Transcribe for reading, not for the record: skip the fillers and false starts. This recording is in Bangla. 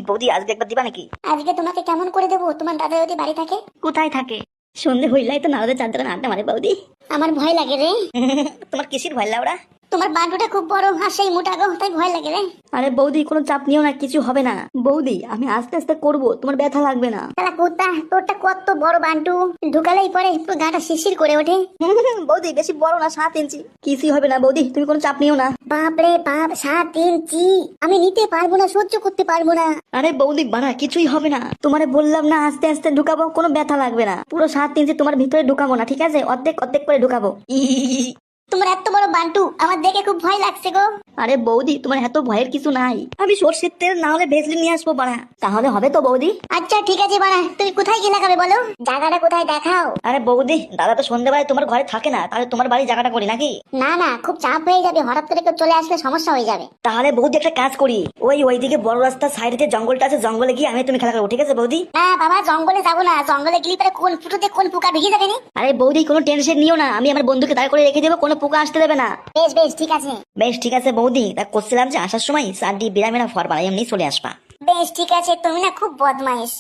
বৌদি আজকে একবার দিবা নাকি? আজকে তোমাকে কেমন করে দেবো? তোমার দাদা যদি বাড়ি থাকে। কোথায় থাকে? সন্ধে হইলাই তো নারদের চার দোকান আড্ডা মারে বৌদি। আমার ভয় লাগে রে। তোমার কিসির ভয় লাউরা? তোমার বান্টুটা খুব বড় আর সেই মোটা গো, তাই ভয় লাগে রে। আরে বৌদি কোনো চাপ নিও না, কিছু হবে না। বৌদি আমি আস্তে আস্তে করবো, তোমার ব্যথা লাগবে না। শালা কুত্তা, তোরটা কত বড় বান্টু, ঢুকালেই পরে পুরো গাটা শিরশির করে ওঠে। বৌদি বেশি বড় না, 7 ইঞ্চি, কিছুই হবে না বৌদি, তুমি কোনো চাপ নিও না। বাপ রে বাপ, 7 ইঞ্চি! আমি নিতে পারবো না, সহ্য করতে পারবো না। আরে বৌদি বাড়া কিছুই হবে না, তোমারে বললাম না আস্তে আস্তে ঢুকাবো, কোনো ব্যথা লাগবে না। পুরো 7 ইঞ্চি তোমার ভিতরে ঢুকাবো না, ঠিক আছে? অর্ধেক অর্ধেক করে ঢুকাবো। তোমার এত বড় বান্টু, আমার দেখে খুব ভয় লাগছে গো। আরে বৌদি তোমার এত ভয়ের কিছু নাই, আমি সর্ষের তেল না হলে ভেসলিন নিয়ে আসবো বাড়া, তাহলে হবে তো বৌদি? আচ্ছা ঠিক আছে বাড়া, তুমি কোথায় গিয়ে লাগাবে বলো? জায়গাটা কোথায় দেখাও। আরে বৌদি দাদা তো সন্ধ্যেবেলায় তোমার ঘরে থাকে না, তাহলে তোমার বাড়ি জায়গাটা করি নাকি? না না, খুব চাপ হয়ে যাবে, হঠাৎ করে কেউ চলে আসলে সমস্যা হয়ে যাবে। তাহলে বৌদি একটা কাজ করি, ওইদিকে বড় রাস্তার সাইডে যে জঙ্গলটা আছে, জঙ্গলে গিয়ে আমি তুমি খেলা করবো, ঠিক আছে বৌদি? না বাবা, জঙ্গলে যাবো না, জঙ্গলে গেলে পরে কোন ফুটোতে কোন পোকা ঢুকে যাবে নি। আরে বৌদি কোনো টেনশন নিও না, আমি আমার বন্ধুকে দাঁড় করে রেখে দেবো, কোনো পোকা আসতে দেবে না। বেশ বেশ ঠিক আছে। বেশ ঠিক আছে বৌদি, তা করছিলাম যে আসার সময় চারটি বিরামেরা ফর বাড়াই এমনি চলে আসবা। বেশ ঠিক আছে, তুমি না খুব বদমাইশ।